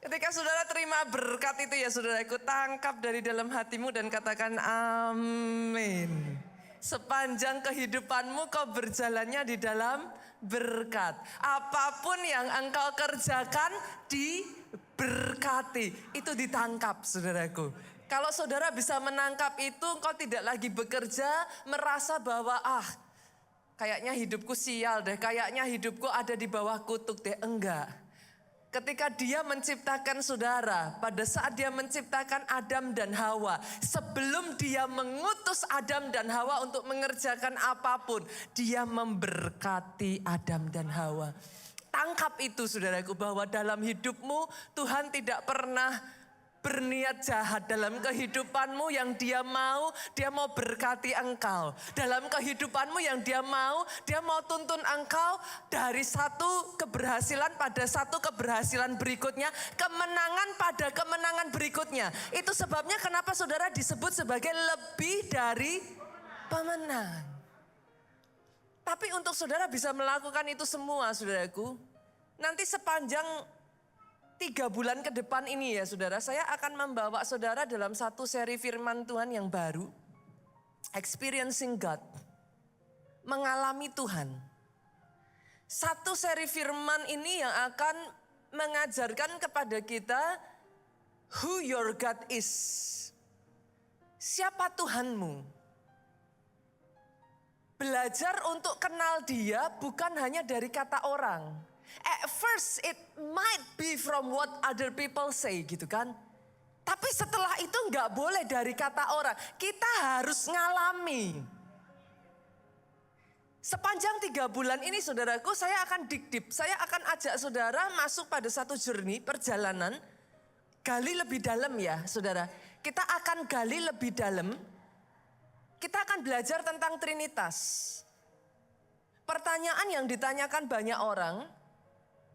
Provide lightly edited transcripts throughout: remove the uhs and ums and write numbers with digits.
Ketika saudara terima berkat itu ya saudaraku, tangkap dari dalam hatimu dan katakan amin. Sepanjang kehidupanmu kau berjalannya di dalam berkat. Apapun yang engkau kerjakan diberkati. Itu ditangkap saudaraku. Kalau saudara bisa menangkap itu, engkau tidak lagi bekerja merasa bahwa kayaknya hidupku sial deh, kayaknya hidupku ada di bawah kutuk deh. Enggak. Ketika dia menciptakan saudara, pada saat dia menciptakan Adam dan Hawa, sebelum dia mengutus Adam dan Hawa untuk mengerjakan apapun, dia memberkati Adam dan Hawa. Tangkap itu saudaraku, bahwa dalam hidupmu Tuhan tidak pernah berniat jahat. Dalam kehidupanmu yang dia mau berkati engkau. Dalam kehidupanmu yang dia mau tuntun engkau dari satu keberhasilan pada satu keberhasilan berikutnya, kemenangan pada kemenangan berikutnya. Itu sebabnya kenapa saudara disebut sebagai lebih dari pemenang. Tapi untuk saudara bisa melakukan itu semua saudaraku, nanti sepanjang 3 bulan ke depan ini ya saudara, saya akan membawa saudara dalam satu seri firman Tuhan yang baru. Experiencing God. Mengalami Tuhan. Satu seri firman ini yang akan mengajarkan kepada kita who your God is. Siapa Tuhanmu? Belajar untuk kenal dia bukan hanya dari kata orang. At first it might be from what other people say gitu kan. Tapi setelah itu nggak boleh dari kata orang. Kita harus ngalami. Sepanjang 3 bulan ini saudaraku, saya akan dig deep. Saya akan ajak saudara masuk pada satu journey, perjalanan. Gali lebih dalam ya saudara. Kita akan gali lebih dalam. Kita akan belajar tentang Trinitas. Pertanyaan yang ditanyakan banyak orang,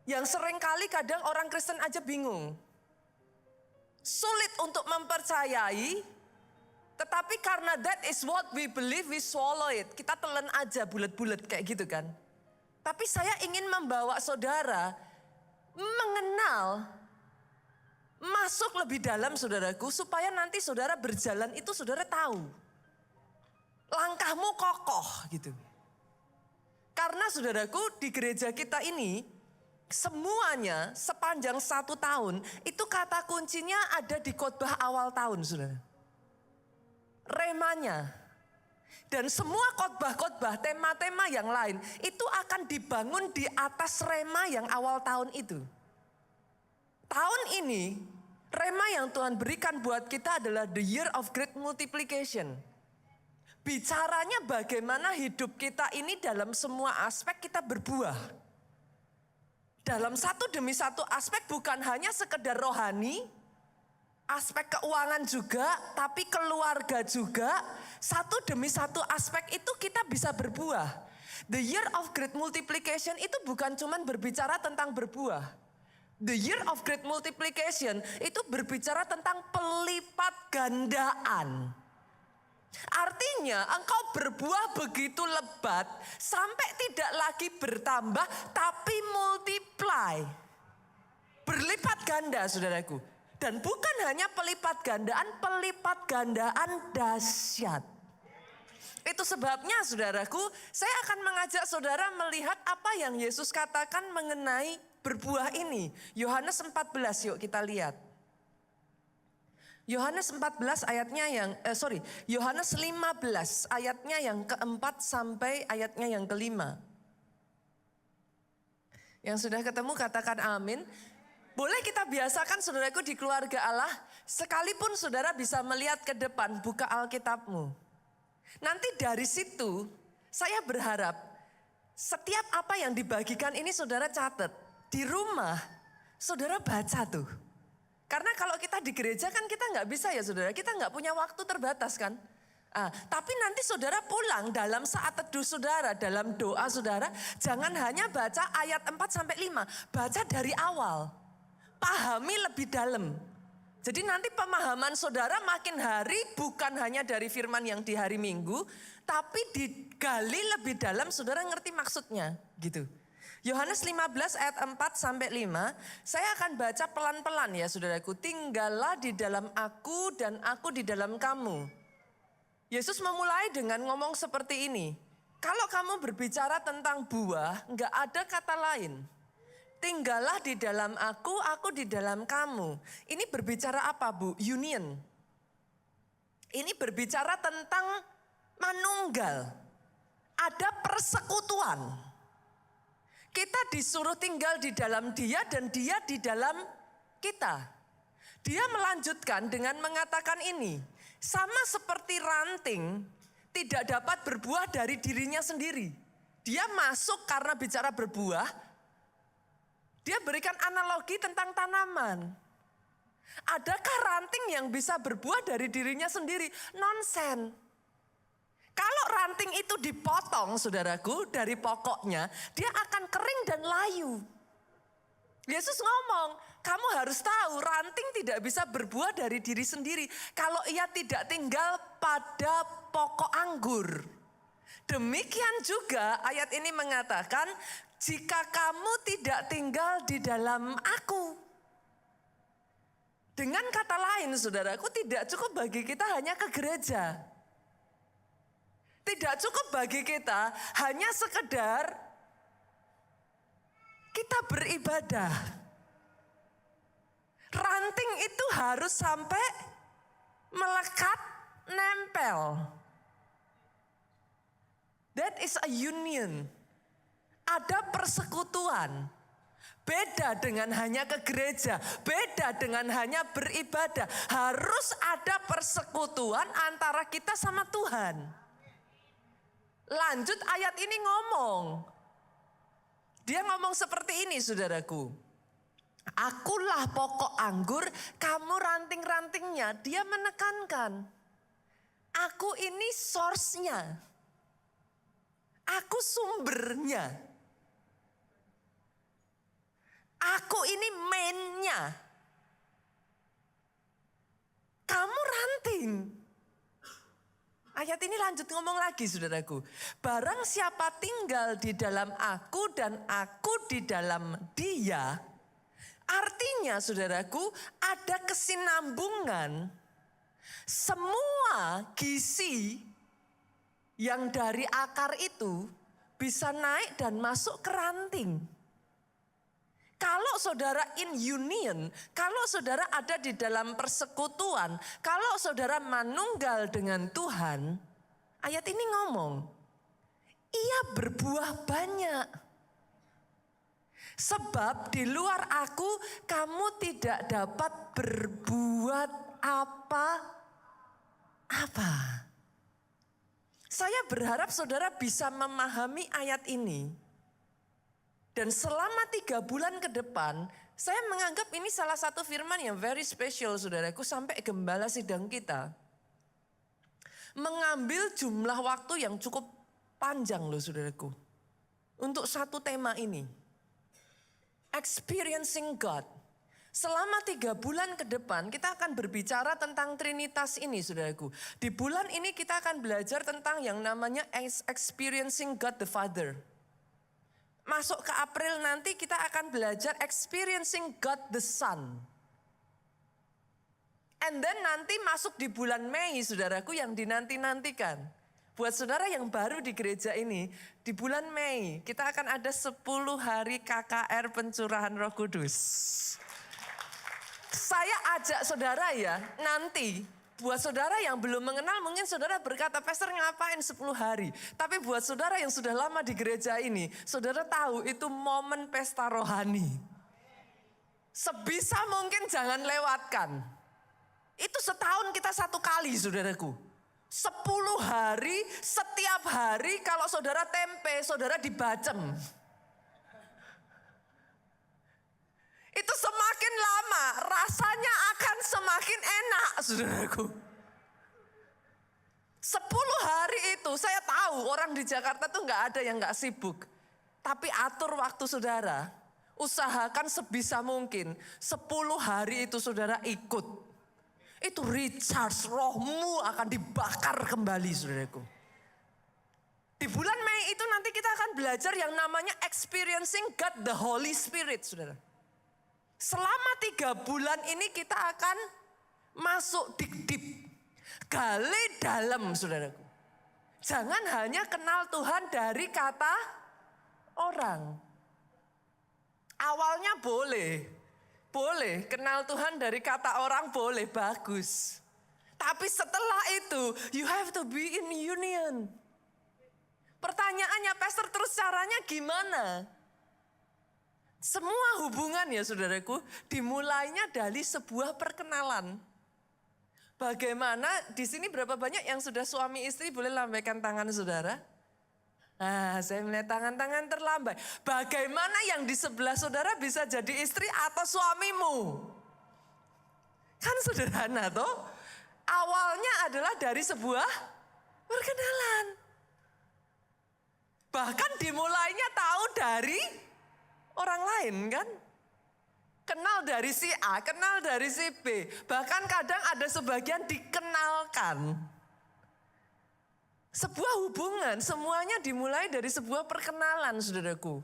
yang seringkali kadang orang Kristen aja bingung. Sulit untuk mempercayai, tetapi karena that is what we believe, we swallow it. Kita telan aja bulat-bulat kayak gitu kan. Tapi saya ingin membawa saudara mengenal, masuk lebih dalam saudaraku, supaya nanti saudara berjalan itu saudara tahu. Langkahmu kokoh gitu. Karena saudaraku di gereja kita ini, semuanya sepanjang 1 tahun itu kata kuncinya ada di khotbah awal tahun saudara. Remanya. Dan semua khotbah-khotbah, tema-tema yang lain itu akan dibangun di atas rema yang awal tahun itu. Tahun ini rema yang Tuhan berikan buat kita adalah the year of great multiplication. Bicaranya bagaimana hidup kita ini dalam semua aspek kita berbuah. Dalam satu demi satu aspek, bukan hanya sekedar rohani, aspek keuangan juga, tapi keluarga juga. Satu demi satu aspek itu kita bisa berbuah. The year of great multiplication itu bukan cuma berbicara tentang berbuah. The year of great multiplication itu berbicara tentang pelipat gandaan. Artinya engkau berbuah begitu lebat sampai tidak lagi bertambah tapi multiply. Berlipat ganda saudaraku. Dan bukan hanya pelipat gandaan dahsyat. Itu sebabnya saudaraku, saya akan mengajak saudara melihat apa yang Yesus katakan mengenai berbuah ini. Yohanes 14 yuk kita lihat. Yohanes 14 ayatnya Yohanes 15 ayatnya yang keempat sampai ayatnya yang kelima. Yang sudah ketemu katakan amin. Boleh kita biasakan saudaraku di keluarga Allah, sekalipun saudara bisa melihat ke depan, buka Alkitabmu. Nanti dari situ saya berharap setiap apa yang dibagikan ini saudara catat. Di rumah saudara baca tuh. Karena kalau kita di gereja kan kita nggak bisa ya saudara, kita nggak punya waktu terbatas kan. Tapi nanti saudara pulang dalam saat teduh saudara, dalam doa saudara, jangan hanya baca ayat 4-5, baca dari awal. Pahami lebih dalam. Jadi nanti pemahaman saudara makin hari bukan hanya dari firman yang di hari Minggu, tapi digali lebih dalam saudara ngerti maksudnya gitu. Yohanes 15 ayat 4 sampai 5, saya akan baca pelan-pelan ya saudaraku. Tinggallah di dalam aku dan aku di dalam kamu. Yesus memulai dengan ngomong seperti ini. Kalau kamu berbicara tentang buah, enggak ada kata lain. Tinggallah di dalam aku di dalam kamu. Ini berbicara apa Bu? Union. Ini berbicara tentang manunggal. Ada persekutuan. Kita disuruh tinggal di dalam dia dan dia di dalam kita. Dia melanjutkan dengan mengatakan ini. Sama seperti ranting tidak dapat berbuah dari dirinya sendiri. Dia masuk karena bicara berbuah. Dia berikan analogi tentang tanaman. Adakah ranting yang bisa berbuah dari dirinya sendiri? Nonsen. Kalau ranting itu dipotong, saudaraku, dari pokoknya, dia akan kering dan layu. Yesus ngomong, kamu harus tahu ranting tidak bisa berbuah dari diri sendiri kalau ia tidak tinggal pada pokok anggur. Demikian juga ayat ini mengatakan, jika kamu tidak tinggal di dalam aku. Dengan kata lain, saudaraku, tidak cukup bagi kita hanya ke gereja. Tidak cukup bagi kita hanya sekedar kita beribadah. Ranting itu harus sampai melekat, nempel. That is a union. Ada persekutuan. Beda dengan hanya ke gereja, beda dengan hanya beribadah. Harus ada persekutuan antara kita sama Tuhan. Lanjut ayat ini ngomong. Dia ngomong seperti ini saudaraku. Akulah pokok anggur, kamu ranting-rantingnya. Dia menekankan. Aku ini source-nya. Aku sumbernya. Aku ini main-nya. Kamu ranting. Ayat ini lanjut ngomong lagi saudaraku. Barang siapa tinggal di dalam aku dan aku di dalam dia. Artinya saudaraku ada kesinambungan. Semua gizi yang dari akar itu bisa naik dan masuk ke ranting. Kalau saudara in union, kalau saudara ada di dalam persekutuan, kalau saudara manunggal dengan Tuhan, ayat ini ngomong, ia berbuah banyak. Sebab di luar aku kamu tidak dapat berbuat apa-apa. Saya berharap saudara bisa memahami ayat ini. Dan selama 3 bulan ke depan, saya menganggap ini salah satu firman yang very special saudaraku sampai gembala sidang kita. Mengambil jumlah waktu yang cukup panjang loh saudaraku. Untuk satu tema ini. Experiencing God. Selama 3 bulan ke depan kita akan berbicara tentang Trinitas ini saudaraku. Di bulan ini kita akan belajar tentang yang namanya experiencing God the Father. Masuk ke April nanti kita akan belajar experiencing God the Son. And then nanti masuk di bulan Mei saudaraku yang dinanti-nantikan. Buat saudara yang baru di gereja ini, di bulan Mei kita akan ada 10 hari KKR pencurahan Roh Kudus. Saya ajak saudara ya nanti. Buat saudara yang belum mengenal mungkin saudara berkata, Pastor ngapain 10 hari. Tapi buat saudara yang sudah lama di gereja ini, saudara tahu itu momen pesta rohani. Sebisa mungkin jangan lewatkan. Itu setahun kita 1 kali saudaraku. 10 hari, setiap hari kalau saudara tempe, saudara dibacem. Itu semakin lama rasanya akan semakin enak saudaraku. 10 hari itu saya tahu orang di Jakarta tuh gak ada yang gak sibuk. Tapi atur waktu saudara. Usahakan sebisa mungkin 10 hari itu saudara ikut. Itu recharge, rohmu akan dibakar kembali saudaraku. Di bulan Mei itu nanti kita akan belajar yang namanya experiencing God the Holy Spirit, saudara. Selama 3 bulan ini kita akan masuk deep, gali dalam, saudaraku. Jangan hanya kenal Tuhan dari kata orang. Awalnya boleh kenal Tuhan dari kata orang, boleh, bagus. Tapi setelah itu, you have to be in union. Pertanyaannya, pastor, terus caranya gimana? Semua hubungan ya saudaraku, dimulainya dari sebuah perkenalan. Bagaimana, di sini berapa banyak yang sudah suami istri, boleh lambaikan tangan saudara? Nah, saya melihat tangan-tangan terlambai. Bagaimana yang di sebelah saudara bisa jadi istri atau suamimu? Kan sederhana toh? Awalnya adalah dari sebuah perkenalan. Bahkan dimulainya tahu dari orang lain kan. Kenal dari si A, kenal dari si B. Bahkan kadang ada sebagian dikenalkan. Sebuah hubungan semuanya dimulai dari sebuah perkenalan, saudaraku.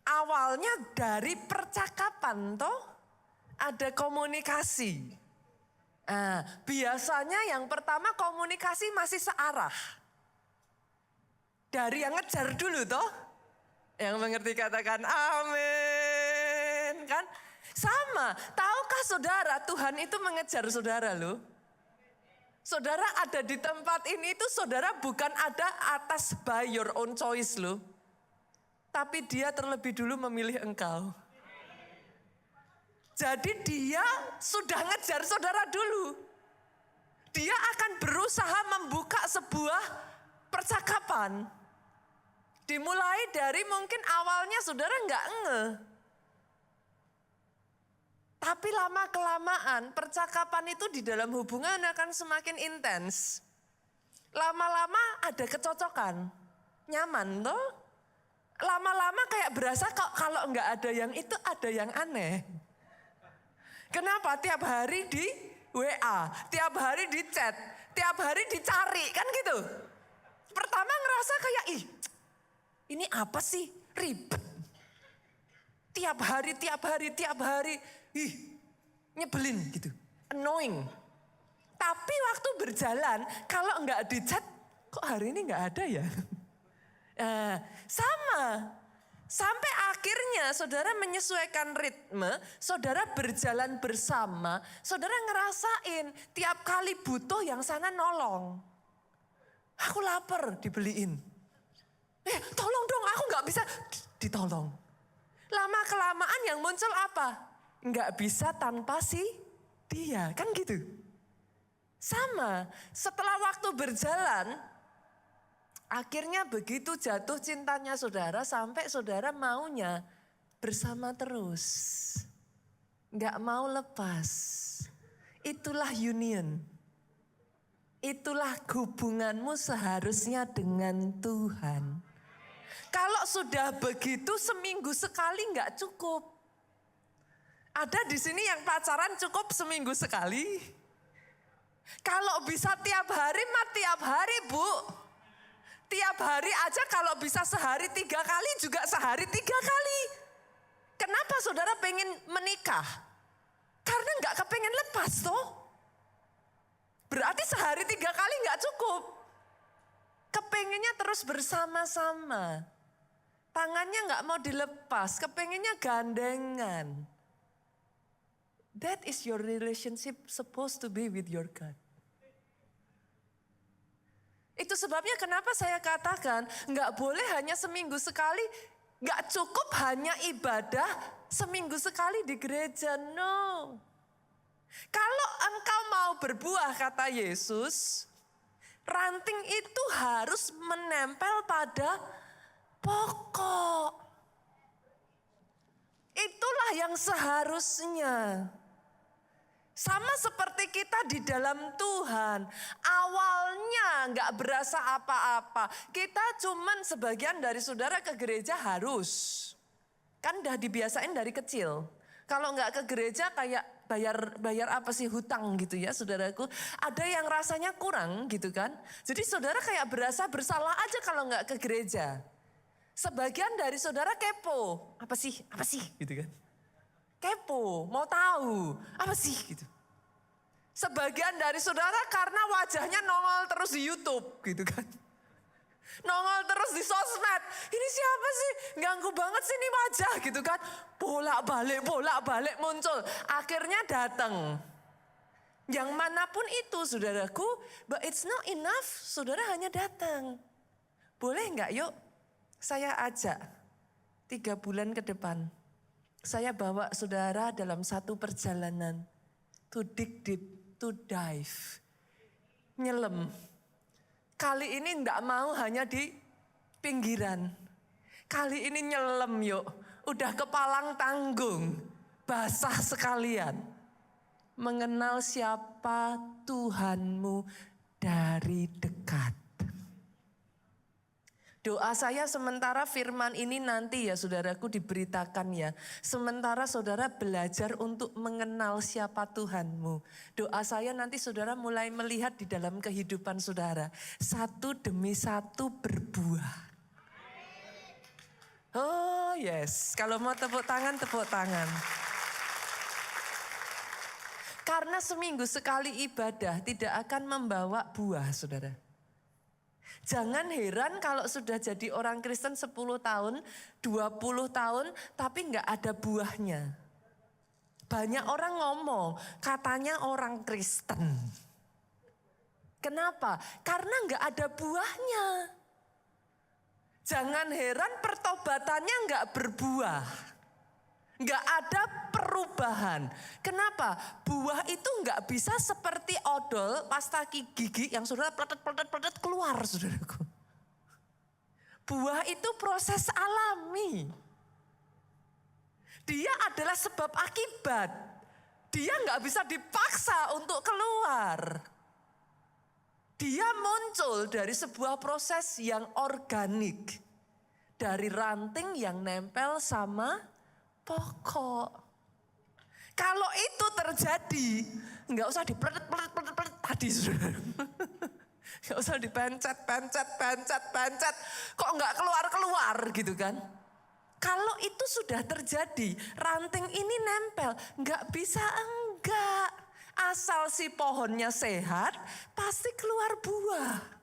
Awalnya dari percakapan toh. Ada komunikasi. Nah, biasanya yang pertama komunikasi masih searah. Dari yang ngejar dulu toh. Yang mengerti katakan amin. Kan? Sama, tahukah saudara Tuhan itu mengejar saudara loh. Saudara ada di tempat ini itu saudara bukan ada atas by your own choice loh. Tapi dia terlebih dulu memilih engkau. Jadi dia sudah ngejar saudara dulu. Dia akan berusaha membuka sebuah percakapan. Dimulai dari mungkin awalnya saudara nggak ngeh. Tapi lama-kelamaan percakapan itu di dalam hubungan akan semakin intens. Lama-lama ada kecocokan. Nyaman toh? Lama-lama kayak berasa kalau nggak ada yang itu ada yang aneh. Kenapa? Tiap hari di WA, tiap hari di chat, tiap hari dicari kan gitu. Pertama ngerasa kayak ini apa sih? Ribet. Tiap hari, nyebelin gitu. Annoying. Tapi waktu berjalan, kalau enggak di chat, kok hari ini enggak ada ya? Sama. Sampai akhirnya saudara menyesuaikan ritme, saudara berjalan bersama, saudara ngerasain tiap kali butuh yang sana nolong. Aku lapar, dibeliin. Tolong dong, aku gak bisa ditolong. Lama-kelamaan yang muncul apa? Gak bisa tanpa si dia, kan gitu. Sama, setelah waktu berjalan, akhirnya begitu jatuh cintanya saudara sampai saudara maunya bersama terus. Gak mau lepas. Itulah union. Itulah hubunganmu seharusnya dengan Tuhan. Kalau sudah begitu seminggu sekali nggak cukup. Ada di sini yang pacaran cukup seminggu sekali. Kalau bisa tiap hari mah tiap hari bu. Tiap hari aja kalau bisa sehari 3 kali juga sehari 3 kali. Kenapa saudara pengen menikah? Karena nggak kepengen lepas toh. Berarti sehari 3 kali nggak cukup. Kepengennya terus bersama-sama. Tangannya nggak mau dilepas, kepengennya gandengan. That is your relationship supposed to be with your God. Itu sebabnya kenapa saya katakan nggak boleh hanya seminggu sekali, nggak cukup hanya ibadah seminggu sekali di gereja, no. Kalau engkau mau berbuah kata Yesus, ranting itu harus menempel pada pokok. Itulah yang seharusnya. Sama seperti kita di dalam Tuhan. Awalnya gak berasa apa-apa. Kita cuman sebagian dari saudara ke gereja harus. Kan udah dibiasain dari kecil. Kalau nggak ke gereja kayak bayar apa sih, hutang gitu ya saudaraku. Ada yang rasanya kurang gitu kan. Jadi saudara kayak berasa bersalah aja kalau nggak ke gereja. Sebagian dari saudara kepo. Apa sih gitu kan. Kepo, mau tahu apa sih gitu. Sebagian dari saudara karena wajahnya nongol terus di YouTube gitu kan. Nongol terus di sosmed. Ini siapa sih? Ganggu banget sih ini wajah gitu kan. Bolak-balik muncul. Akhirnya datang. Yang manapun itu saudaraku. But it's not enough. Saudara hanya datang. Boleh enggak yuk saya ajak 3 bulan ke depan. Saya bawa saudara dalam satu perjalanan. To dig deep, to dive. Nyelam. Kali ini enggak mau hanya di pinggiran. Kali ini nyelam yuk. Udah kepalang tanggung. Basah sekalian. Mengenal siapa Tuhanmu dari dekat. Doa saya sementara firman ini nanti ya saudaraku diberitakan ya. Sementara saudara belajar untuk mengenal siapa Tuhanmu. Doa saya nanti saudara mulai melihat di dalam kehidupan saudara. Satu demi satu berbuah. Oh yes, kalau mau tepuk tangan, tepuk tangan. Karena seminggu sekali ibadah tidak akan membawa buah saudara. Jangan heran kalau sudah jadi orang Kristen 10 tahun, 20 tahun, tapi enggak ada buahnya. Banyak orang ngomong, katanya orang Kristen. Kenapa? Karena enggak ada buahnya. Jangan heran pertobatannya enggak berbuah. Enggak ada perubahan. Kenapa? Buah itu enggak bisa seperti odol pasta gigi yang saudara pletet keluar saudaraku. Buah itu proses alami. Dia adalah sebab akibat. Dia enggak bisa dipaksa untuk keluar. Dia muncul dari sebuah proses yang organik. Dari ranting yang nempel sama pokok. Kalau itu terjadi, nggak usah dipletet tadi saudara. Nggak usah dipencet. Kok nggak keluar gitu kan? Kalau itu sudah terjadi, ranting ini nempel, nggak bisa enggak. Asal si pohonnya sehat, pasti keluar buah.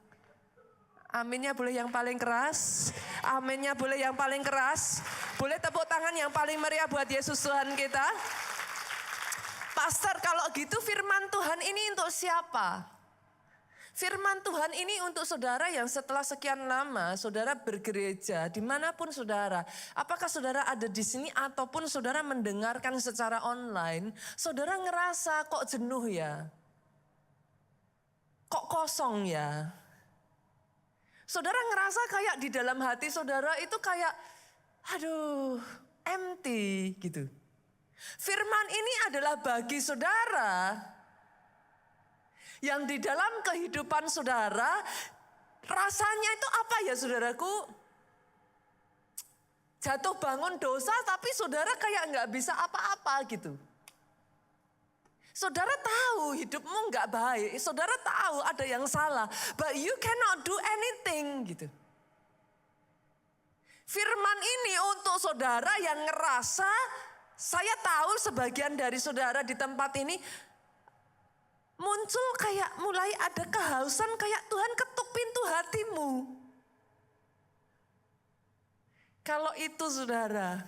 Aminnya boleh yang paling keras. Aminnya boleh yang paling keras. Boleh tepuk tangan yang paling meriah buat Yesus Tuhan kita. Pastor, kalau gitu firman Tuhan ini untuk siapa? Firman Tuhan ini untuk saudara yang setelah sekian lama saudara bergereja dimanapun saudara. Apakah saudara ada di sini ataupun saudara mendengarkan secara online. Saudara ngerasa kok jenuh ya? Kok kosong ya? Saudara ngerasa kayak di dalam hati saudara itu kayak aduh empty gitu. Firman ini adalah bagi saudara yang di dalam kehidupan saudara rasanya itu apa ya saudaraku? Jatuh bangun dosa tapi saudara kayak nggak bisa apa-apa gitu. Saudara tahu hidupmu nggak baik, saudara tahu ada yang salah, but you cannot do anything gitu. Firman ini untuk saudara yang ngerasa, saya tahu sebagian dari saudara di tempat ini muncul kayak mulai ada kehausan kayak Tuhan ketuk pintu hatimu. Kalau itu saudara,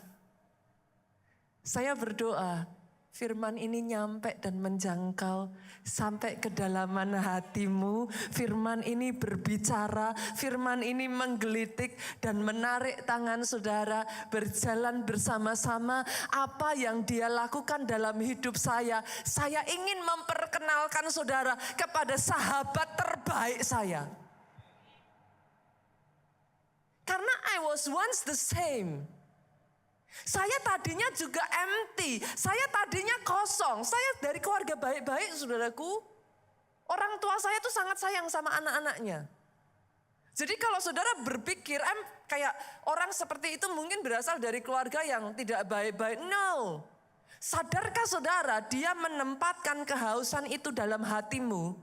saya berdoa. Firman ini nyampe dan menjangkau sampai kedalaman hatimu. Firman ini berbicara, firman ini menggelitik dan menarik tangan saudara. Berjalan bersama-sama apa yang dia lakukan dalam hidup saya. Saya ingin memperkenalkan saudara kepada sahabat terbaik saya. Karena I was once the same. Saya tadinya juga empty, saya tadinya kosong, saya dari keluarga baik-baik saudaraku. Orang tua saya tuh sangat sayang sama anak-anaknya. Jadi kalau saudara berpikir kayak orang seperti itu mungkin berasal dari keluarga yang tidak baik-baik, no. Sadarkah saudara, dia menempatkan kehausan itu dalam hatimu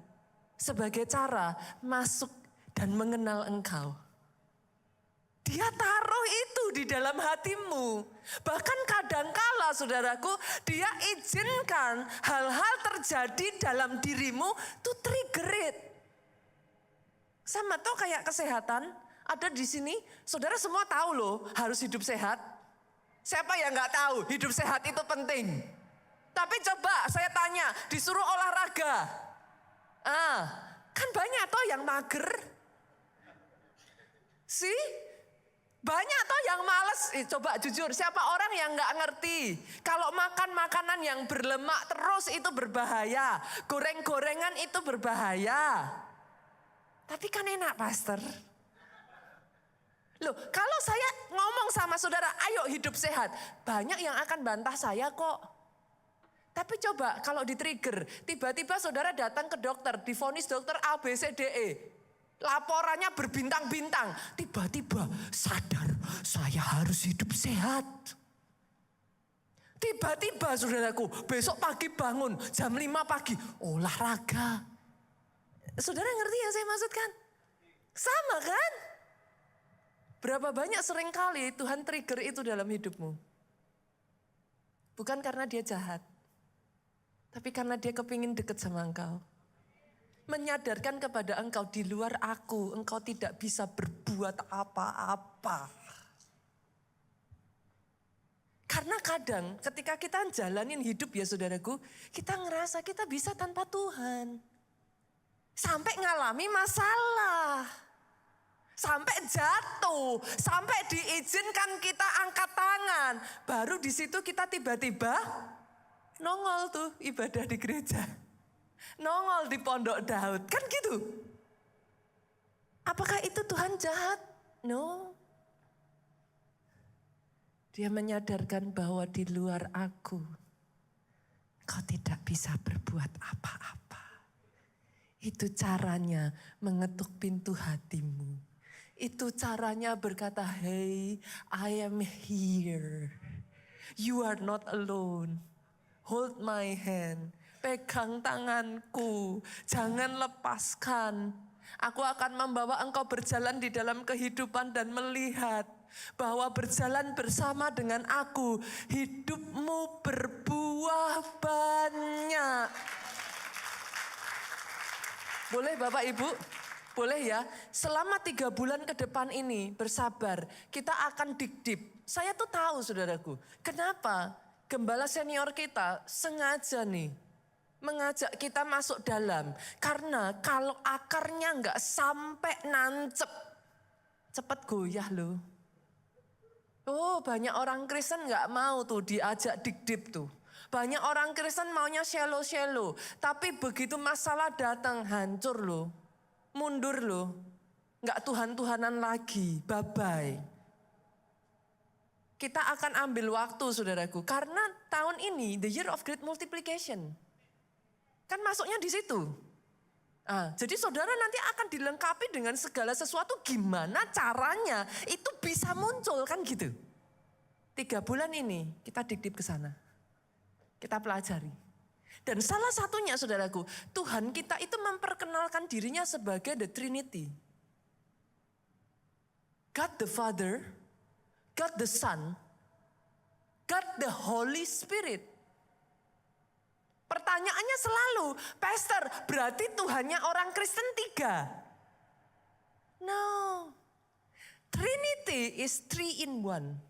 sebagai cara masuk dan mengenal engkau. Dia taruh itu di dalam hatimu. Bahkan kadangkala saudaraku, dia izinkan hal-hal terjadi dalam dirimu to trigger it. Sama tuh kayak kesehatan, ada di sini, saudara semua tahu loh harus hidup sehat. Siapa yang gak tahu hidup sehat itu penting? Tapi coba saya tanya, disuruh olahraga. Kan banyak toh yang mager. Banyak toh yang males. Coba jujur, siapa orang yang gak ngerti kalau makan makanan yang berlemak terus itu berbahaya. Goreng-gorengan itu berbahaya. Tapi kan enak, pastor. Loh, kalau saya ngomong sama saudara, ayo hidup sehat. Banyak yang akan bantah saya kok. Tapi coba kalau di-trigger, tiba-tiba saudara datang ke dokter, divonis dokter A, B, C, D, E. Laporannya berbintang-bintang. Tiba-tiba sadar, saya harus hidup sehat. Tiba-tiba saudaraku, besok pagi bangun, jam 5 pagi, olahraga. Saudara ngerti yang saya maksudkan? Sama kan? Berapa banyak seringkali Tuhan trigger itu dalam hidupmu. Bukan karena dia jahat. Tapi karena dia kepingin dekat sama engkau. Menyadarkan kepada engkau, di luar aku, engkau tidak bisa berbuat apa-apa. Karena kadang ketika kita jalanin hidup ya saudaraku, kita ngerasa kita bisa tanpa Tuhan. Sampai ngalami masalah. Sampai jatuh, sampai diizinkan kita angkat tangan. Baru di situ kita tiba-tiba nongol tuh ibadah di gereja. Nongol di pondok Daud, kan gitu. Apakah itu Tuhan jahat? No. Dia menyadarkan bahwa di luar aku, kau tidak bisa berbuat apa-apa. Itu caranya mengetuk pintu hatimu. Itu caranya berkata, hey, I am here. You are not alone. Hold my hand. Pegang tanganku. Jangan lepaskan. Aku akan membawa engkau berjalan di dalam kehidupan dan melihat bahwa berjalan bersama dengan aku, hidupmu berbuah banyak. Boleh Bapak Ibu? Boleh ya, selama 3 bulan ke depan ini bersabar, kita akan dig-deep. Saya tuh tahu saudaraku, kenapa gembala senior kita sengaja nih mengajak kita masuk dalam. Karena kalau akarnya nggak sampai nancep, cepet goyah loh. Oh, banyak orang Kristen nggak mau tuh diajak dig-deep tuh. Banyak orang Kristen maunya shallow-shallow, tapi begitu masalah datang hancur loh. Mundur loh, nggak Tuhan-Tuhanan lagi, bye-bye. Kita akan ambil waktu saudaraku, karena tahun ini the year of great multiplication. Kan masuknya di situ. Jadi saudara nanti akan dilengkapi dengan segala sesuatu, gimana caranya itu bisa muncul kan gitu. 3 bulan ini kita didip ke sana, kita pelajari. Dan salah satunya saudaraku, Tuhan kita itu memperkenalkan dirinya sebagai the Trinity. God the Father, God the Son, God the Holy Spirit. Pertanyaannya selalu, Pastor, berarti Tuhannya orang Kristen 3? No, Trinity is 3 in 1.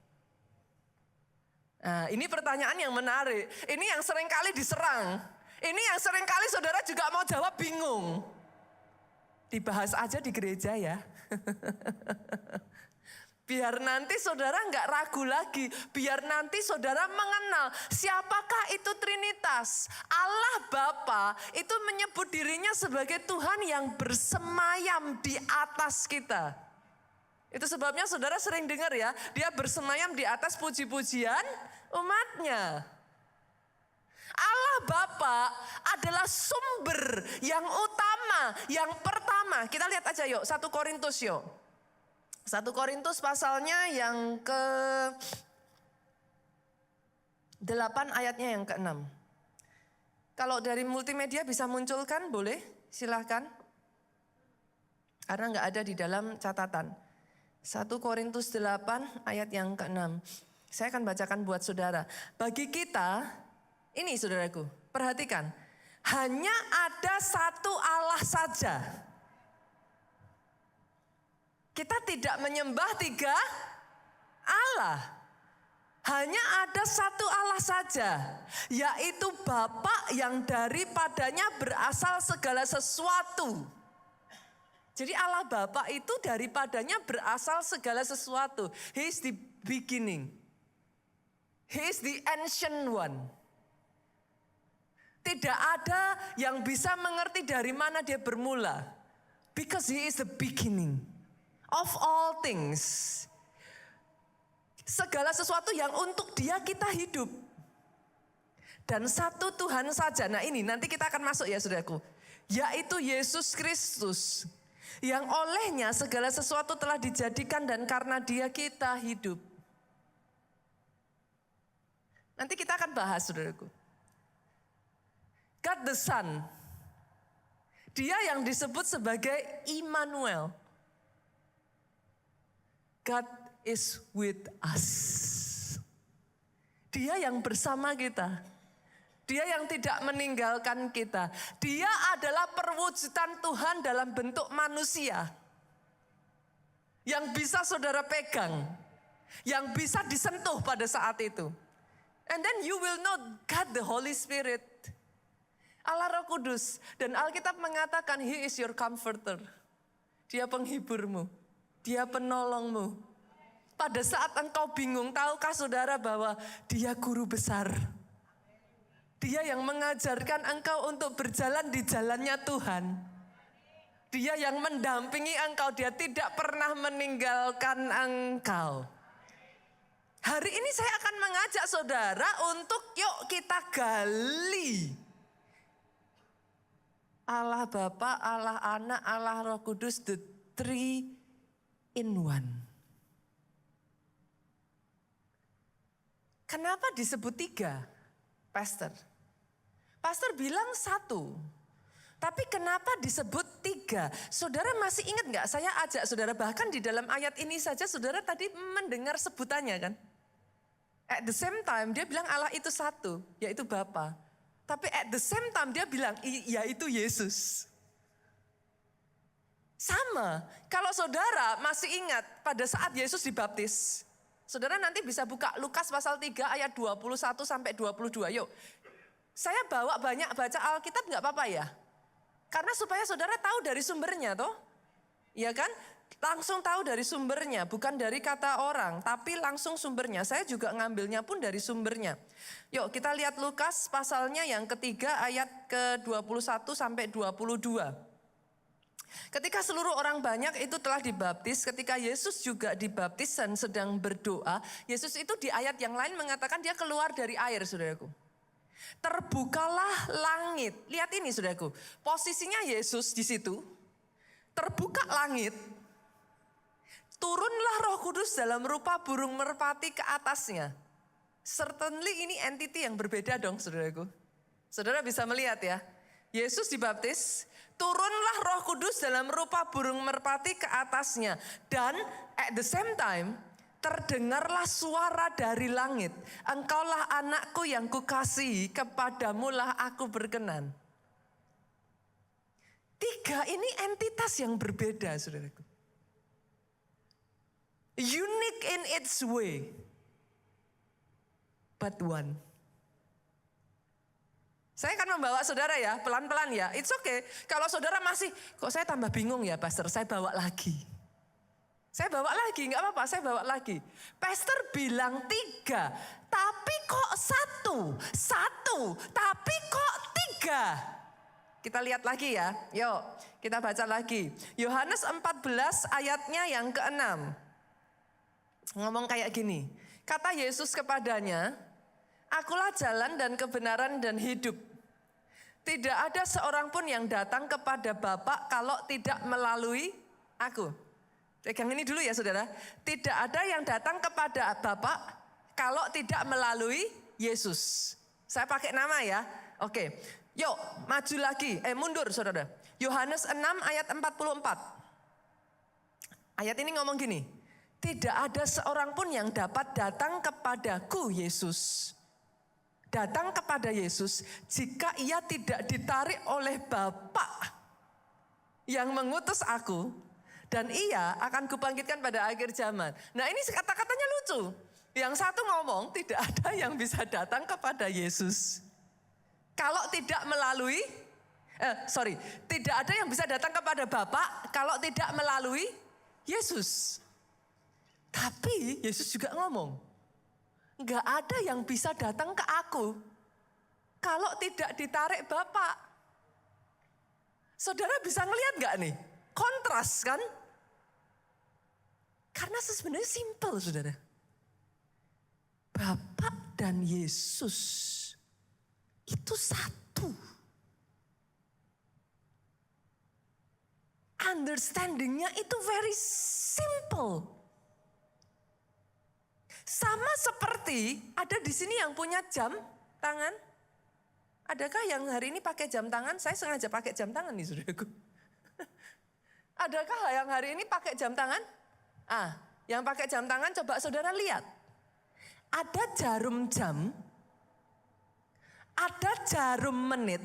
Nah, ini pertanyaan yang menarik. Ini yang sering kali diserang. Ini yang sering kali saudara juga mau jawab bingung. Dibahas aja di gereja ya. Biar nanti saudara nggak ragu lagi. Biar nanti saudara mengenal siapakah itu Trinitas. Allah Bapa itu menyebut dirinya sebagai Tuhan yang bersemayam di atas kita. Itu sebabnya saudara sering dengar ya, dia bersemayam di atas puji-pujian umatnya. Allah Bapa adalah sumber yang utama, yang pertama. Kita lihat aja yuk, 1 Korintus yuk. 1 Korintus pasalnya yang ke 8 ayatnya yang ke-6. Kalau dari multimedia bisa munculkan, boleh, silahkan. Karena nggak ada di dalam catatan. 1 Korintus 8 ayat yang ke-6. Saya akan bacakan buat saudara. Bagi kita, ini saudaraku, perhatikan. Hanya ada satu Allah saja. Kita tidak menyembah 3 Allah. Hanya ada satu Allah saja, yaitu Bapa yang daripadanya berasal segala sesuatu. Jadi Allah Bapa itu daripadanya berasal segala sesuatu. He is the beginning. He is the ancient one. Tidak ada yang bisa mengerti dari mana dia bermula. Because he is the beginning of all things. Segala sesuatu yang untuk dia kita hidup. Dan satu Tuhan saja. Nah ini nanti kita akan masuk ya saudaraku. Yaitu Yesus Kristus. Yang olehnya segala sesuatu telah dijadikan dan karena dia kita hidup. Nanti kita akan bahas saudaraku. God the Son. Dia yang disebut sebagai Immanuel. God is with us. Dia yang bersama kita. Dia yang tidak meninggalkan kita. Dia adalah perwujudan Tuhan dalam bentuk manusia. Yang bisa saudara pegang. Yang bisa disentuh pada saat itu. And then you will know God the Holy Spirit. Allah Roh Kudus. Dan Alkitab mengatakan He is your comforter. Dia penghiburmu. Dia penolongmu. Pada saat engkau bingung, tahukah saudara bahwa dia guru besar. Dia yang mengajarkan engkau untuk berjalan di jalannya Tuhan. Dia yang mendampingi engkau, dia tidak pernah meninggalkan engkau. Hari ini saya akan mengajak saudara untuk yuk kita gali. Allah Bapa, Allah Anak, Allah Roh Kudus, the 3 in 1. Kenapa disebut 3, Pastor? Pastor bilang 1. Tapi kenapa disebut 3? Saudara masih ingat gak? Saya ajak saudara, bahkan di dalam ayat ini saja saudara tadi mendengar sebutannya kan? At the same time dia bilang Allah itu 1, yaitu Bapa. Tapi at the same time dia bilang yaitu Yesus. Sama, kalau saudara masih ingat pada saat Yesus dibaptis. Saudara nanti bisa buka Lukas pasal 3 ayat 21 sampai 22. Yuk, saya bawa banyak baca Alkitab gak apa-apa ya? Karena supaya saudara tahu dari sumbernya toh. Iya kan? Langsung tahu dari sumbernya, bukan dari kata orang. Tapi langsung sumbernya, saya juga ngambilnya pun dari sumbernya. Yuk kita lihat Lukas pasalnya yang ketiga ayat ke-21 sampai 22. Ketika seluruh orang banyak itu telah dibaptis, ketika Yesus juga dibaptis dan sedang berdoa, Yesus itu di ayat yang lain mengatakan dia keluar dari air, saudaraku. Terbukalah langit. Lihat ini, saudaraku. Posisinya Yesus di situ. Terbuka langit. Turunlah Roh Kudus dalam rupa burung merpati ke atasnya. Certainly ini entity yang berbeda dong, saudaraku. Saudara bisa melihat ya. Yesus dibaptis, turunlah Roh Kudus dalam rupa burung merpati ke atasnya. Dan at the same time, terdengarlah suara dari langit. Engkaulah anakku yang kukasihi, kepadamulah aku berkenan. 3 ini entitas yang berbeda, saudaraku. Unique in its way, but one. Saya akan membawa saudara ya, pelan-pelan ya. It's okay. Kalau saudara masih, kok saya tambah bingung ya Pastor, saya bawa lagi. Saya bawa lagi, gak apa-apa, saya bawa lagi. Pastor bilang 3, tapi kok 1, tapi kok 3. Kita lihat lagi ya, yuk kita baca lagi. Yohanes 14 ayatnya yang ke-6. Ngomong kayak gini, kata Yesus kepadanya, Akulah jalan dan kebenaran dan hidup. Tidak ada seorang pun yang datang kepada Bapa kalau tidak melalui aku. Pegang ini dulu ya saudara. Tidak ada yang datang kepada Bapa kalau tidak melalui Yesus. Saya pakai nama ya. Oke. Yuk, maju lagi. Mundur saudara. Yohanes 6 ayat 44. Ayat ini ngomong gini. Tidak ada seorang pun yang dapat datang kepadaku, Yesus. Datang kepada Yesus jika ia tidak ditarik oleh Bapa yang mengutus aku. Dan ia akan kubangkitkan pada akhir zaman. Nah ini kata-katanya lucu. Yang satu ngomong tidak ada yang bisa datang kepada Yesus kalau tidak melalui, tidak ada yang bisa datang kepada Bapa kalau tidak melalui Yesus. Tapi Yesus juga ngomong, enggak ada yang bisa datang ke aku kalau tidak ditarik Bapa. Saudara bisa ngelihat enggak nih? Kontras kan? Karena sebenarnya simple saudara. Bapa dan Yesus itu satu. Understandingnya itu very simple. Sama seperti ada di sini yang punya jam tangan. Adakah yang hari ini pakai jam tangan? Saya sengaja pakai jam tangan nih saudaraku. Adakah yang hari ini pakai jam tangan? Yang pakai jam tangan coba saudara lihat. Ada jarum jam, ada jarum menit,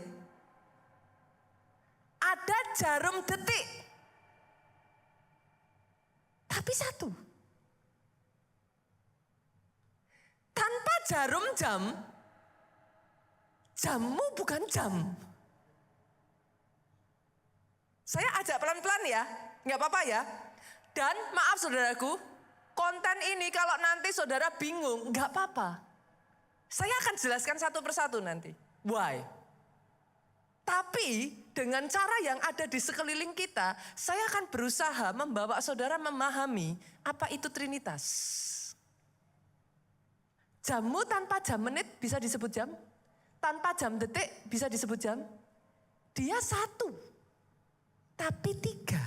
ada jarum detik. Tapi satu. Tanpa jarum jam, jammu bukan jam. Saya ajak pelan-pelan ya, nggak apa-apa ya. Dan maaf saudaraku, konten ini kalau nanti saudara bingung, nggak apa-apa. Saya akan jelaskan satu persatu nanti. Why? Tapi dengan cara yang ada di sekeliling kita, saya akan berusaha membawa saudara memahami apa itu Trinitas. Jammu tanpa jam menit bisa disebut jam, tanpa jam detik bisa disebut jam. Dia satu, tapi tiga.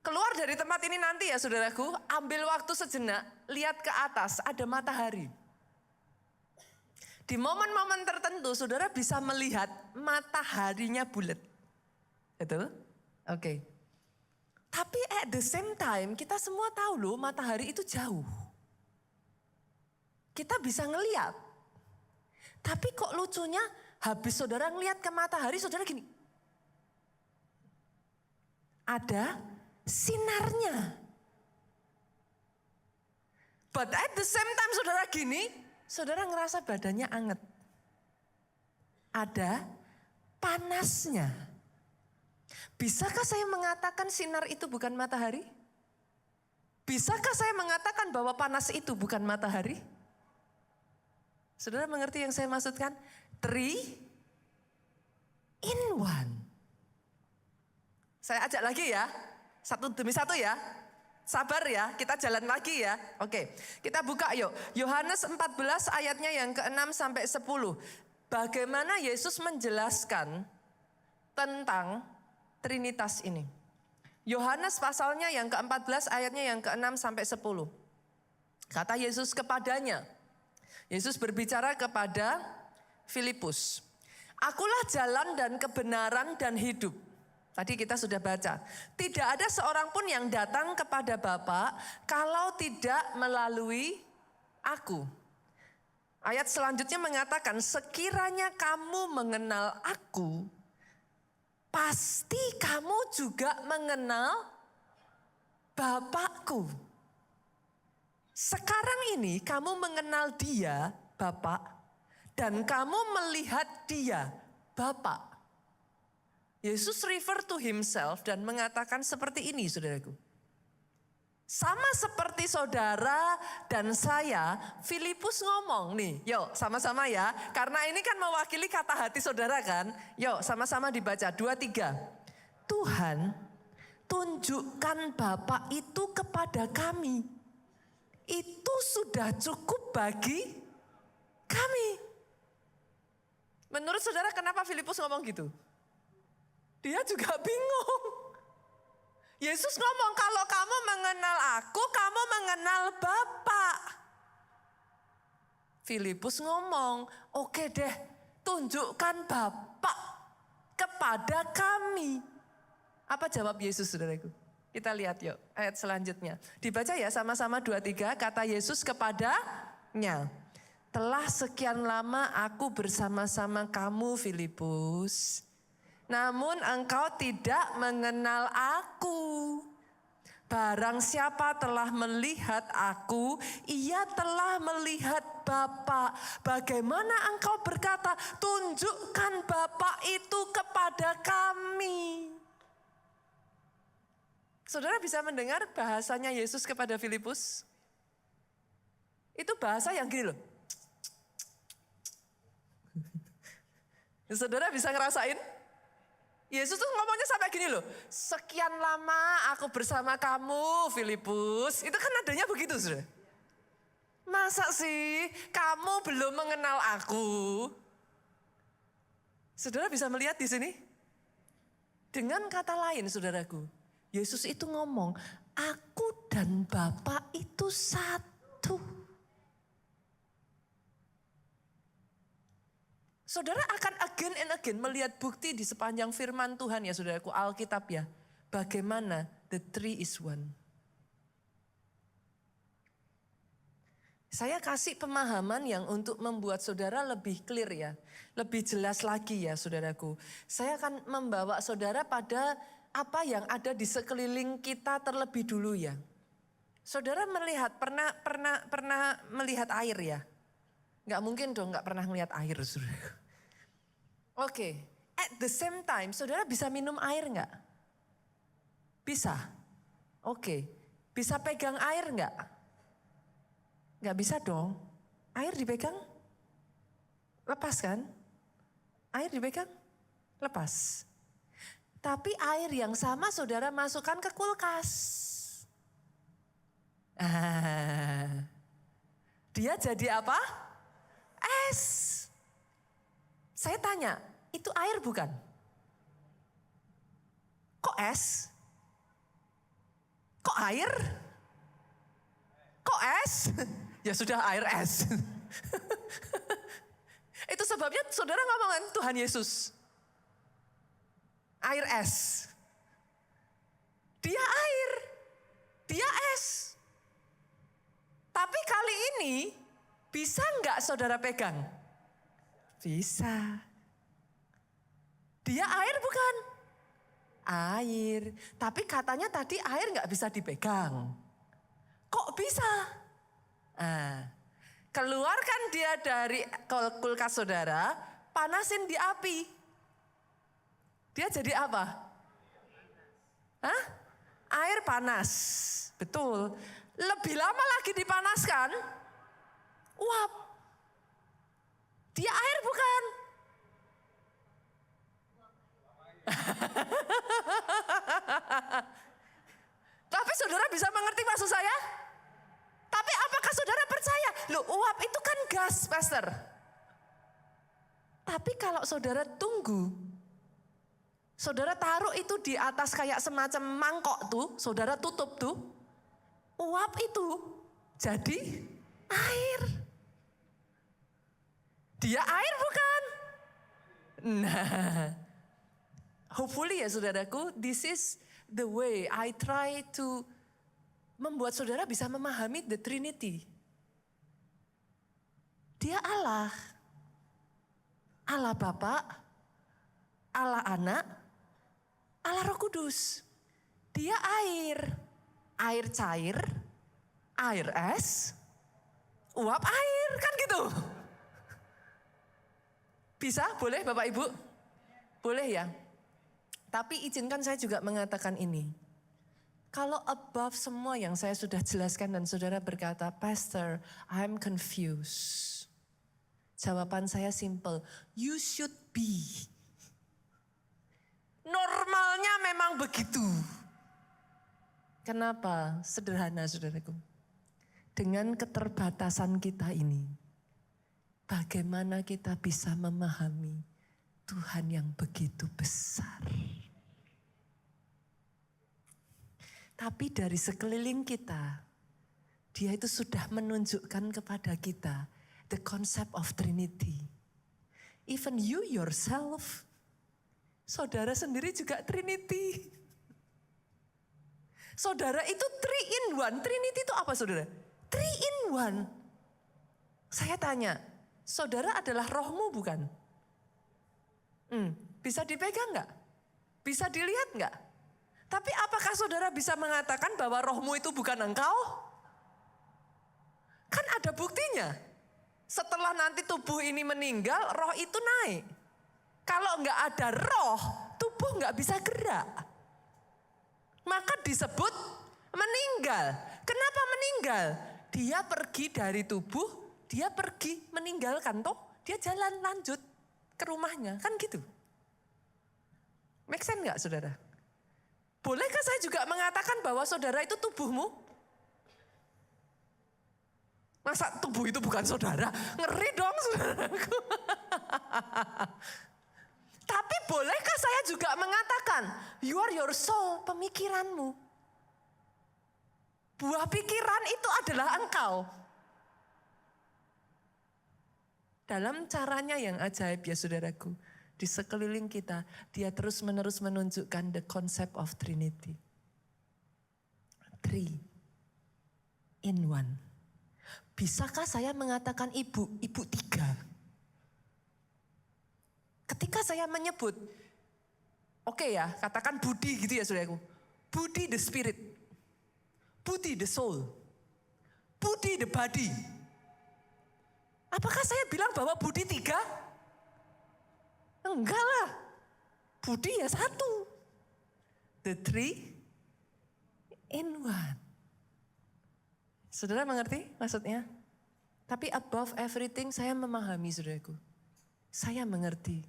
Keluar dari tempat ini nanti ya saudaraku, ambil waktu sejenak, lihat ke atas ada matahari. Di momen-momen tertentu saudara bisa melihat mataharinya bulat. Betul? Oke. Tapi at the same time kita semua tahu loh matahari itu jauh. Kita bisa ngelihat. Tapi kok lucunya habis saudara ngelihat ke matahari saudara gini. Ada sinarnya. But at the same time saudara gini, saudara ngerasa badannya anget. Ada panasnya. Bisakah saya mengatakan sinar itu bukan matahari? Bisakah saya mengatakan bahwa panas itu bukan matahari? Saudara mengerti yang saya maksudkan? 3 in 1. Saya ajak lagi ya. Satu demi satu ya. Sabar ya, kita jalan lagi ya. Oke, kita buka yuk. Yohanes 14 ayatnya yang ke-6 sampai 10. Bagaimana Yesus menjelaskan tentang Trinitas ini. Yohanes pasalnya yang ke-14 ayatnya yang ke-6 sampai 10. Kata Yesus kepadanya. Yesus berbicara kepada Filipus. Akulah jalan dan kebenaran dan hidup. Tadi kita sudah baca. Tidak ada seorang pun yang datang kepada Bapa kalau tidak melalui aku. Ayat selanjutnya mengatakan, sekiranya kamu mengenal aku, pasti kamu juga mengenal Bapakku. Sekarang ini kamu mengenal dia, Bapa, dan kamu melihat dia, Bapa. Yesus refer to himself dan mengatakan seperti ini, saudaraku. Sama seperti saudara dan saya, Filipus ngomong nih, yuk sama-sama ya. Karena ini kan mewakili kata hati saudara kan. Yuk sama-sama dibaca, 2, 3. Tuhan, tunjukkan Bapa itu kepada kami. Itu sudah cukup bagi kami. Menurut saudara kenapa Filipus ngomong gitu? Dia juga bingung. Yesus ngomong kalau kamu mengenal aku, kamu mengenal Bapa. Filipus ngomong, oke deh, tunjukkan Bapa kepada kami. Apa jawab Yesus, saudaraku? Kita lihat yuk ayat selanjutnya. Dibaca ya sama-sama 2-3, kata Yesus kepadanya. Telah sekian lama aku bersama-sama kamu Filipus, namun engkau tidak mengenal aku. Barang siapa telah melihat aku, ia telah melihat Bapa. Bagaimana engkau berkata, tunjukkan Bapa itu kepada kami. Saudara bisa mendengar bahasanya Yesus kepada Filipus? Itu bahasa yang gini loh. Saudara bisa ngerasain? Yesus tuh ngomongnya sampai gini loh. Sekian lama aku bersama kamu Filipus. Itu kan nadanya begitu, saudara. Masa sih kamu belum mengenal aku? Saudara bisa melihat di sini? Dengan kata lain, saudaraku, Yesus itu ngomong, aku dan Bapa itu satu. Saudara akan again and again melihat bukti di sepanjang firman Tuhan ya saudaraku, Alkitab ya. Bagaimana the three is one. Saya kasih pemahaman yang untuk membuat saudara lebih clear ya. Lebih jelas lagi ya saudaraku. Saya akan membawa saudara pada apa yang ada di sekeliling kita terlebih dulu ya. Saudara melihat, pernah melihat air ya? Nggak mungkin dong nggak pernah melihat air, saudara. Oke, at the same time, saudara bisa minum air nggak? Bisa. Oke, bisa pegang air nggak? Nggak bisa dong. Air dipegang, lepas kan? Air dipegang, lepas. Tapi air yang sama saudara masukkan ke kulkas. Dia jadi apa? Es. Saya tanya, itu air bukan? Kok es? Kok air? Kok es? Ya sudah air es. Itu sebabnya saudara ngomongin Tuhan Yesus. Air es. Dia air. Dia es. Tapi kali ini bisa enggak saudara pegang? Bisa. Dia air bukan? Air. Tapi katanya tadi air enggak bisa dipegang. Kok bisa? Keluarkan dia dari kulkas saudara, panasin di api. Dia jadi apa? Hah? Air panas. Betul. Lebih lama lagi dipanaskan, uap. Dia air bukan? Tapi saudara bisa mengerti maksud saya? Tapi apakah saudara percaya? Loh, uap itu kan gas, Pastor. Tapi kalau saudara tunggu, saudara taruh itu di atas kayak semacam mangkok tuh, saudara tutup tuh, uap itu jadi air. Dia air bukan? Nah, hopefully ya saudaraku, this is the way I try to membuat saudara bisa memahami the Trinity. Dia Allah. Allah Bapa, Allah Anak, Allah Roh Kudus. Dia air. Air cair, air es, uap air, kan gitu. Bisa? Boleh Bapak Ibu? Boleh ya? Tapi izinkan saya juga mengatakan ini. Kalau above semua yang saya sudah jelaskan dan saudara berkata, Pastor, I'm confused. Jawaban saya simple, you should be. Normalnya memang begitu. Kenapa? Sederhana saudaraku. Dengan keterbatasan kita ini, bagaimana kita bisa memahami Tuhan yang begitu besar. Tapi dari sekeliling kita, Dia itu sudah menunjukkan kepada kita The concept of Trinity. Even you yourself, saudara sendiri juga Trinity. Saudara itu 3 in 1. Trinity itu apa saudara? 3 in 1. Saya tanya, saudara adalah rohmu bukan? Bisa dipegang gak? Bisa dilihat gak? Tapi apakah saudara bisa mengatakan bahwa rohmu itu bukan engkau? Kan ada buktinya. Setelah nanti tubuh ini meninggal, roh itu naik. Kalau nggak ada roh, tubuh nggak bisa gerak. Maka disebut meninggal. Kenapa meninggal? Dia pergi dari tubuh, dia pergi meninggalkan toh. Dia jalan lanjut ke rumahnya, kan gitu. Make sense nggak saudara? Bolehkah saya juga mengatakan bahwa saudara itu tubuhmu? Masa tubuh itu bukan saudara? Ngeri dong saudaraku. Tapi bolehkah saya juga mengatakan, you are your soul, pemikiranmu. Buah pikiran itu adalah engkau. Dalam caranya yang ajaib ya saudaraku. Di sekeliling kita, dia terus menerus menunjukkan the concept of Trinity. 3 in 1. Bisakah saya mengatakan ibu 3? Ketika saya menyebut, oke ya, katakan Budi gitu ya saudaraku. Budi the spirit, Budi the soul, Budi the body. Apakah saya bilang bahwa Budi 3? Enggak lah, Budi ya 1. The 3 in 1. Saudara mengerti maksudnya? Tapi above everything saya memahami saudaraku. Saya mengerti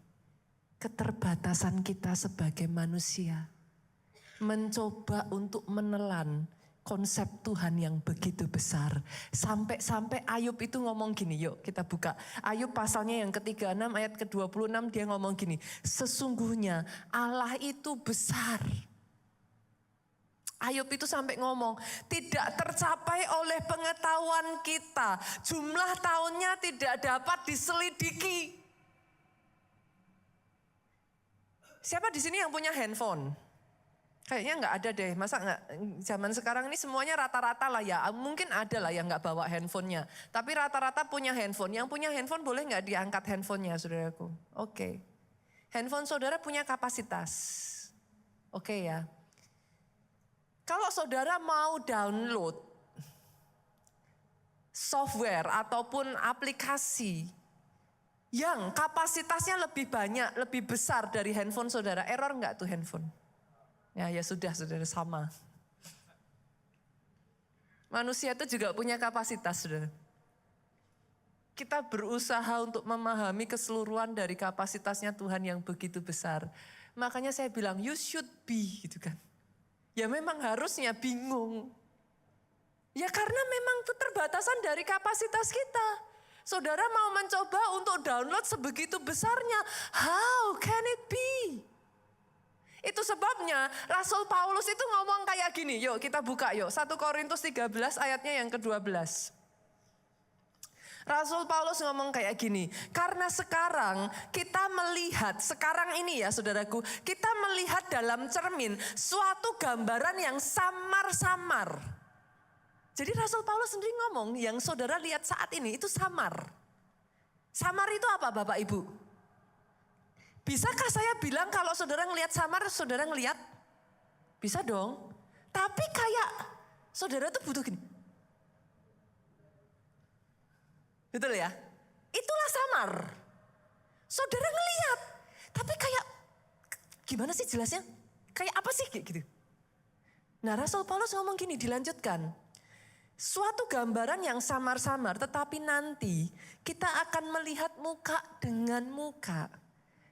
keterbatasan kita sebagai manusia. Mencoba untuk menelan konsep Tuhan yang begitu besar. Sampai Ayub itu ngomong gini, yuk kita buka. Ayub pasalnya yang ke-36 ayat ke-26 dia ngomong gini. Sesungguhnya Allah itu besar. Ayub itu sampai ngomong, tidak tercapai oleh pengetahuan kita. Jumlah tahunnya tidak dapat diselidiki. Siapa di sini yang punya handphone? Kayaknya nggak ada deh, masa nggak? Zaman sekarang ini semuanya rata-rata lah ya. Mungkin ada lah yang nggak bawa handphonenya. Tapi rata-rata punya handphone. Yang punya handphone boleh nggak diangkat handphonenya saudaraku? Oke. Handphone saudara punya kapasitas. Oke ya. Kalau saudara mau download software ataupun aplikasi yang kapasitasnya lebih banyak, lebih besar dari handphone saudara, error enggak tuh handphone? Ya sudah saudara, sama. Manusia itu juga punya kapasitas saudara. Kita berusaha untuk memahami keseluruhan dari kapasitasnya Tuhan yang begitu besar. Makanya saya bilang you should be gitu kan. Ya memang harusnya bingung. Ya karena memang keterbatasan dari kapasitas kita. Saudara mau mencoba untuk download sebegitu besarnya. How can it be? Itu sebabnya Rasul Paulus itu ngomong kayak gini. Yuk kita buka yuk. 1 Korintus 13 ayatnya yang ke-12. Rasul Paulus ngomong kayak gini, karena sekarang kita melihat, sekarang ini ya saudaraku, kita melihat dalam cermin suatu gambaran yang samar-samar. Jadi Rasul Paulus sendiri ngomong, yang saudara lihat saat ini itu samar. Samar itu apa Bapak Ibu? Bisakah saya bilang kalau saudara ngelihat samar, saudara ngelihat? Bisa dong. Tapi kayak saudara tuh butuh gini. Betul ya? Itulah samar. Saudara ngelihat, tapi kayak gimana sih jelasnya? Kayak apa sih kayak gitu? Nah Rasul Paulus ngomong gini, dilanjutkan. Suatu gambaran yang samar-samar, tetapi nanti kita akan melihat muka dengan muka.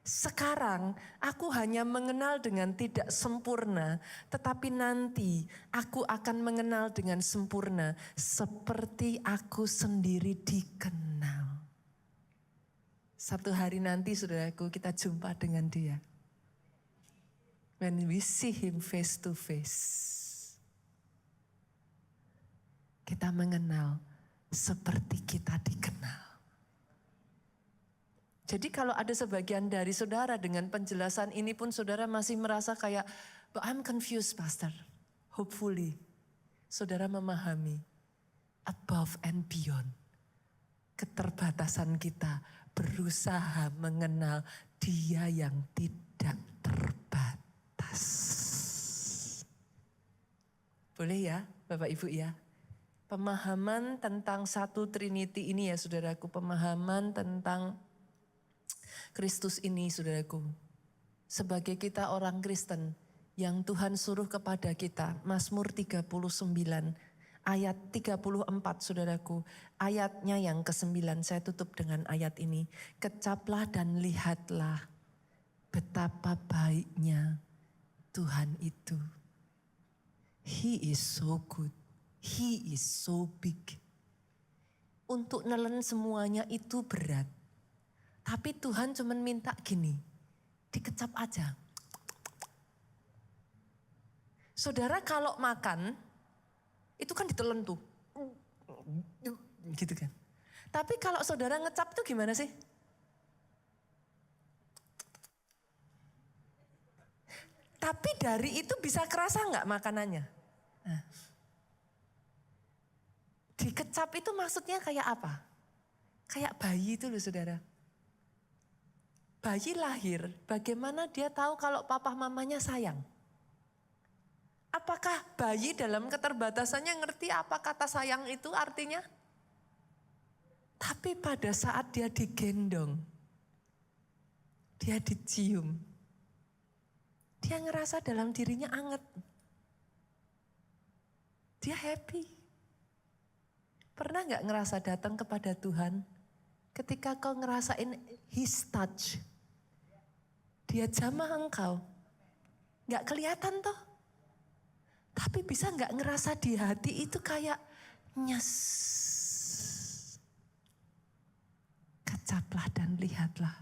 Sekarang aku hanya mengenal dengan tidak sempurna, tetapi nanti aku akan mengenal dengan sempurna seperti aku sendiri dikenal. Satu hari nanti saudaraku kita jumpa dengan dia. When we see him face to face. Kita mengenal seperti kita dikenal. Jadi kalau ada sebagian dari saudara dengan penjelasan ini pun saudara masih merasa kayak, but I'm confused pastor. Hopefully saudara memahami above and beyond. Keterbatasan kita berusaha mengenal Dia yang tidak terbatas. Boleh ya Bapak Ibu ya? Pemahaman tentang satu Trinity ini ya saudaraku, pemahaman tentang Kristus ini saudaraku. Sebagai kita orang Kristen yang Tuhan suruh kepada kita, Mazmur 39 ayat 34 saudaraku. Ayatnya yang ke-9 saya tutup dengan ayat ini. Kecaplah dan lihatlah betapa baiknya Tuhan itu. He is so good. He is so big. Untuk nelen semuanya itu berat. Tapi Tuhan cuma minta gini, dikecap aja. Saudara kalau makan, itu kan ditelan tuh. Gitu kan. Tapi kalau saudara ngecap tuh gimana sih? Tapi dari itu bisa kerasa nggak makanannya? Nah. Dikecap itu maksudnya kayak apa? Kayak bayi itu loh saudara. Bayi lahir, bagaimana dia tahu kalau papa mamanya sayang? Apakah bayi dalam keterbatasannya ngerti apa kata sayang itu artinya? Tapi pada saat dia digendong, dia dicium, dia ngerasa dalam dirinya anget. Dia happy. Pernah gak ngerasa datang kepada Tuhan ketika kau ngerasain His touch? Dia jamah engkau. Gak kelihatan toh. Tapi bisa gak ngerasa di hati itu kayak nyes. Kecaplah dan lihatlah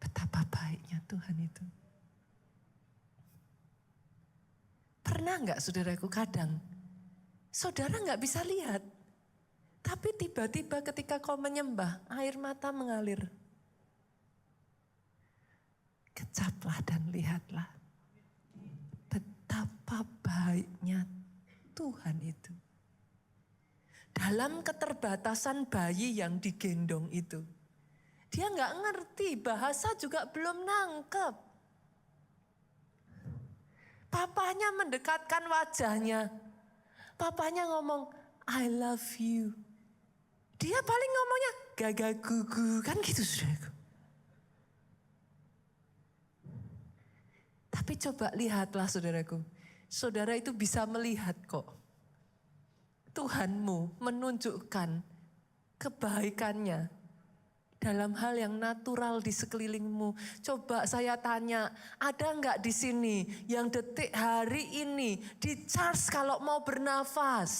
betapa baiknya Tuhan itu. Pernah gak saudaraku kadang saudara gak bisa lihat. Tapi tiba-tiba ketika kau menyembah air mata mengalir. Kecaplah dan lihatlah betapa baiknya Tuhan itu. Dalam keterbatasan bayi yang digendong itu. Dia gak ngerti, bahasa juga belum nangkep. Papanya mendekatkan wajahnya. Papanya ngomong, I love you. Dia paling ngomongnya gagagugu, kan gitu saudaraku. Tapi coba lihatlah saudaraku. Saudara itu bisa melihat kok. Tuhanmu menunjukkan kebaikannya dalam hal yang natural di sekelilingmu. Coba saya tanya, ada enggak di sini yang detik hari ini di charge kalau mau bernafas?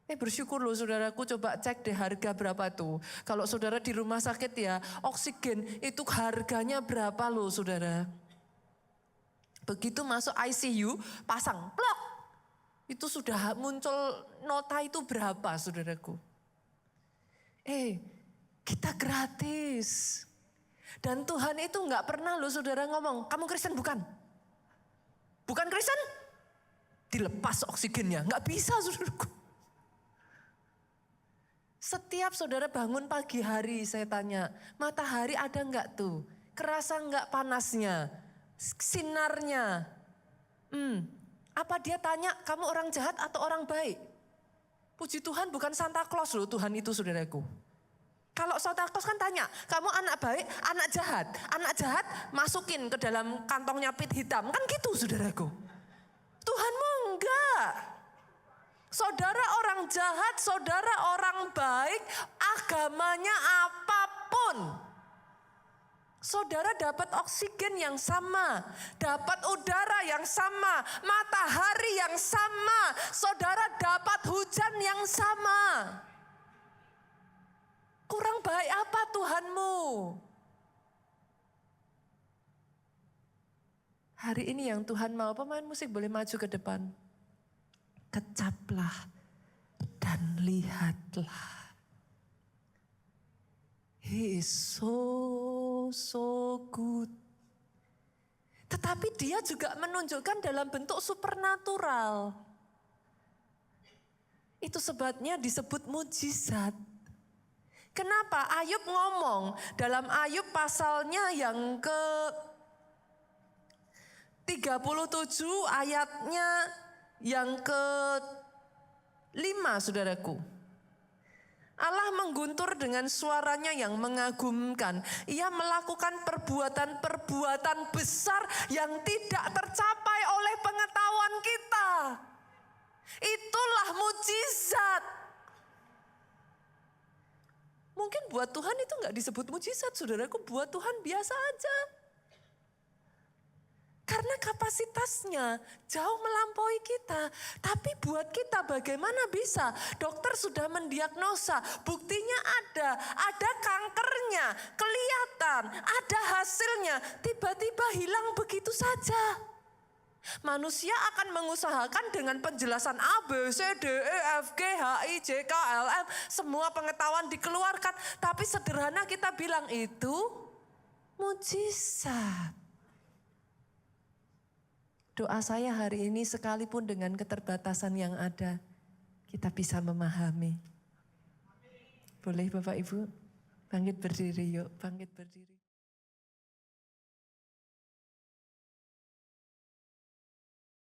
Bersyukur loh saudaraku, coba cek deh harga berapa tuh. Kalau saudara di rumah sakit ya, oksigen itu harganya berapa loh saudara. Begitu masuk ICU, pasang, plok. Itu sudah muncul nota itu berapa saudaraku. Kita gratis. Dan Tuhan itu gak pernah loh saudara ngomong, kamu Kristen bukan? Bukan Kristen? Dilepas oksigennya, gak bisa saudaraku. Setiap saudara bangun pagi hari saya tanya, matahari ada enggak tuh? Kerasa enggak panasnya? Sinarnya? Apa dia tanya kamu orang jahat atau orang baik? Puji Tuhan bukan Santa Claus loh Tuhan itu saudaraku. Kalau Santa Claus kan tanya, kamu anak baik, anak jahat? Anak jahat masukin ke dalam kantongnya pit hitam, kan gitu saudaraku. Tuhanmu enggak. Saudara orang jahat, saudara orang baik, agamanya apapun. Saudara dapat oksigen yang sama, dapat udara yang sama, matahari yang sama, saudara dapat hujan yang sama. Kurang baik apa Tuhanmu? Hari ini yang Tuhan mau, pemain musik boleh maju ke depan. Kecaplah dan lihatlah He is so good. Tetapi dia juga menunjukkan dalam bentuk supernatural. Itu sebabnya disebut mujizat. Kenapa? Ayub ngomong dalam Ayub pasalnya yang ke 37 ayatnya yang ke 5, saudaraku. Allah mengguntur dengan suaranya yang mengagumkan. Ia melakukan perbuatan-perbuatan besar yang tidak tercapai oleh pengetahuan kita. Itulah mujizat. Mungkin buat Tuhan itu enggak disebut mujizat, saudaraku. Buat Tuhan biasa aja. Karena kapasitasnya jauh melampaui kita. Tapi buat kita bagaimana bisa? Dokter sudah mendiagnosa, buktinya ada kankernya, kelihatan, ada hasilnya. Tiba-tiba hilang begitu saja. Manusia akan mengusahakan dengan penjelasan A, B, C, D, E, F, G, H, I, J, K, L, M. Semua pengetahuan dikeluarkan. Tapi sederhana kita bilang itu mujizat. Doa saya hari ini sekalipun dengan keterbatasan yang ada, kita bisa memahami. Boleh Bapak Ibu? Bangkit berdiri yuk, bangkit berdiri.